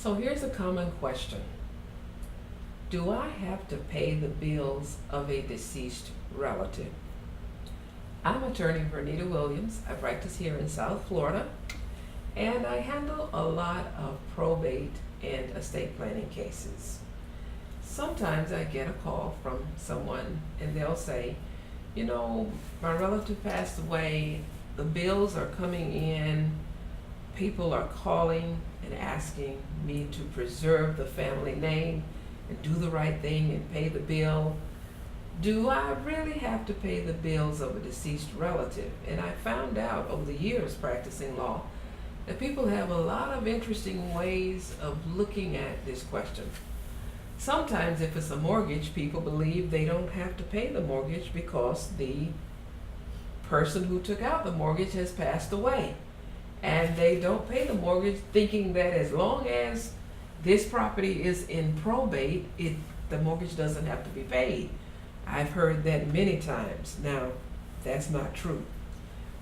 So here's a common question. Do I have to pay the bills of a deceased relative? I'm attorney Vernita Williams. I practice here in South Florida, and I handle a lot of probate and estate planning cases. Sometimes I get a call from someone and they'll say, my relative passed away, the bills are coming in, people are calling and asking me to preserve the family name and do the right thing and pay the bill. Do I really have to pay the bills of a deceased relative? And I found out over the years practicing law that people have a lot of interesting ways of looking at this question. Sometimes if it's a mortgage, people believe they don't have to pay the mortgage because the person who took out the mortgage has passed away. And they don't pay the mortgage thinking that as long as this property is in probate, the mortgage doesn't have to be paid. I've heard that many times. Now, that's not true.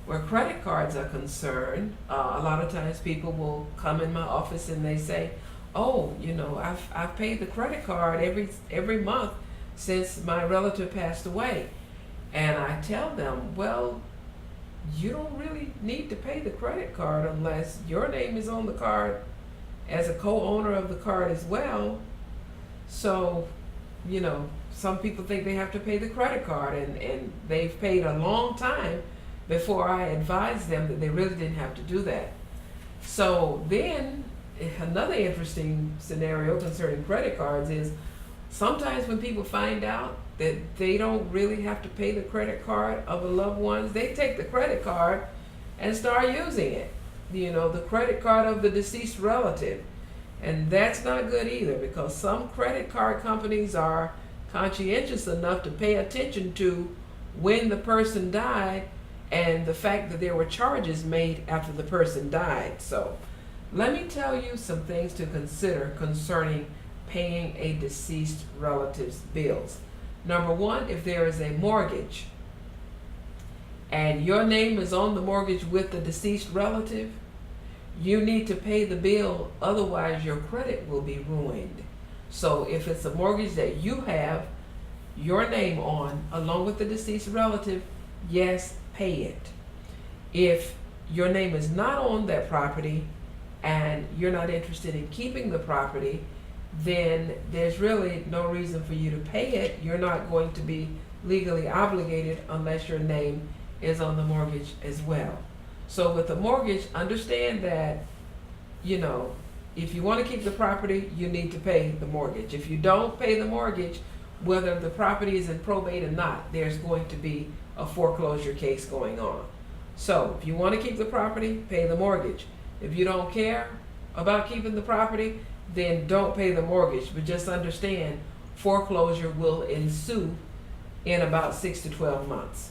Where credit cards are concerned, a lot of times people will come in my office and they say, I've paid the credit card every month since my relative passed away. And I tell them, well, you don't really need to pay the credit card unless your name is on the card as a co-owner of the card as well. So, some people think they have to pay the credit card, and they've paid a long time before I advised them that they really didn't have to do that. So then another interesting scenario concerning credit cards is sometimes when people find out that they don't really have to pay the credit card of a loved one's, they take the credit card and start using it. The credit card of the deceased relative. And that's not good either, because some credit card companies are conscientious enough to pay attention to when the person died and the fact that there were charges made after the person died. So let me tell you some things to consider concerning paying a deceased relative's bills. Number one, if there is a mortgage and your name is on the mortgage with the deceased relative, you need to pay the bill, otherwise your credit will be ruined. So if it's a mortgage that you have your name on along with the deceased relative, yes, pay it. If your name is not on that property and you're not interested in keeping the property, then there's really no reason for you to pay it. You're not going to be legally obligated unless your name is on the mortgage as well. So with the mortgage, understand that, if you want to keep the property, you need to pay the mortgage. If you don't pay the mortgage, whether the property is in probate or not, there's going to be a foreclosure case going on. So if you want to keep the property, pay the mortgage. If you don't care about keeping the property, then don't pay the mortgage. But just understand, foreclosure will ensue in about 6 to 12 months.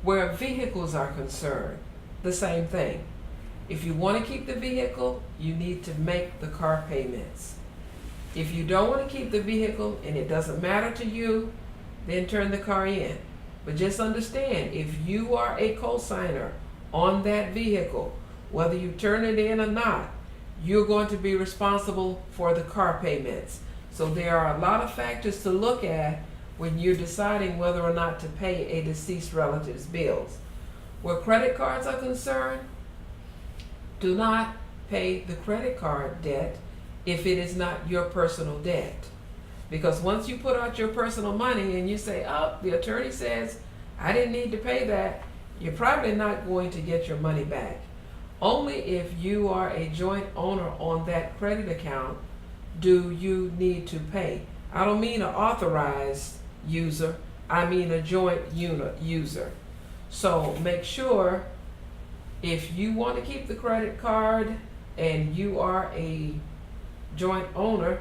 Where vehicles are concerned, the same thing. If you want to keep the vehicle, you need to make the car payments. If you don't want to keep the vehicle and it doesn't matter to you, then turn the car in. But just understand, if you are a co-signer on that vehicle, whether you turn it in or not, you're going to be responsible for the car payments. So there are a lot of factors to look at when you're deciding whether or not to pay a deceased relative's bills. Where credit cards are concerned, do not pay the credit card debt if it is not your personal debt. Because once you put out your personal money and you say, the attorney says I didn't need to pay that, you're probably not going to get your money back. Only if you are a joint owner on that credit account do you need to pay. I don't mean an authorized user, I mean a joint user. So make sure, if you want to keep the credit card and you are a joint owner,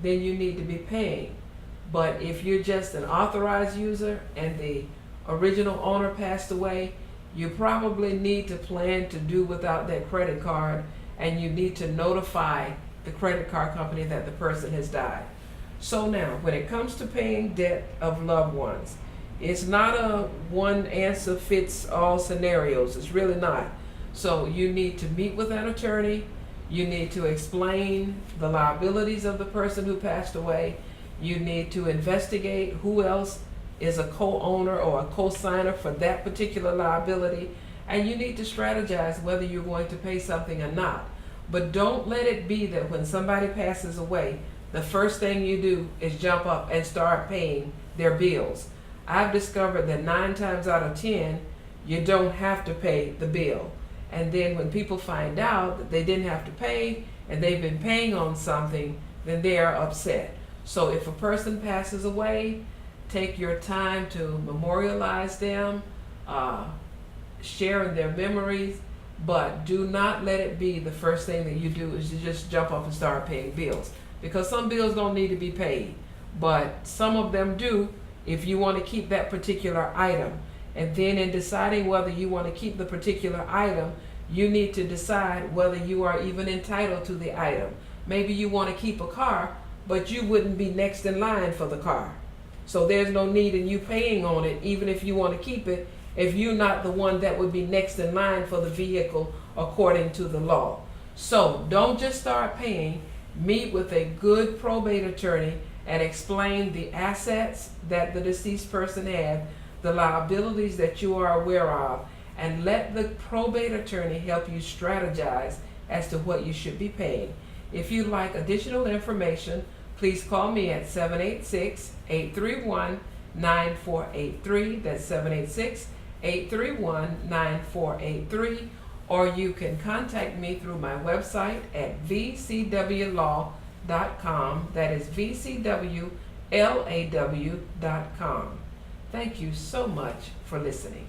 then you need to be paying. But if you're just an authorized user and the original owner passed away, you probably need to plan to do without that credit card, and you need to notify the credit card company that the person has died. So now, when it comes to paying debt of loved ones, it's not a one answer fits all scenarios. It's really not. So you need to meet with an attorney. You need to explain the liabilities of the person who passed away. You need to investigate who else is a co-owner or a co-signer for that particular liability. And you need to strategize whether you're going to pay something or not. But don't let it be that when somebody passes away, the first thing you do is jump up and start paying their bills. I've discovered that 9 times out of 10, you don't have to pay the bill. And then when people find out that they didn't have to pay and they've been paying on something, then they are upset. So if a person passes away, take your time to memorialize them, share in their memories, but do not let it be the first thing that you do is you just jump up and start paying bills. Because some bills don't need to be paid, but some of them do if you want to keep that particular item. And then in deciding whether you want to keep the particular item, you need to decide whether you are even entitled to the item. Maybe you want to keep a car, but you wouldn't be next in line for the car. So there's no need in you paying on it, even if you want to keep it, if you're not the one that would be next in line for the vehicle according to the law. So don't just start paying. Meet with a good probate attorney and explain the assets that the deceased person had, the liabilities that you are aware of, and let the probate attorney help you strategize as to what you should be paying. If you'd like additional information, please call me at 786-831-9483. That's 786-831-9483. Or you can contact me through my website at vcwlaw.com. That is vcwlaw.com. Thank you so much for listening.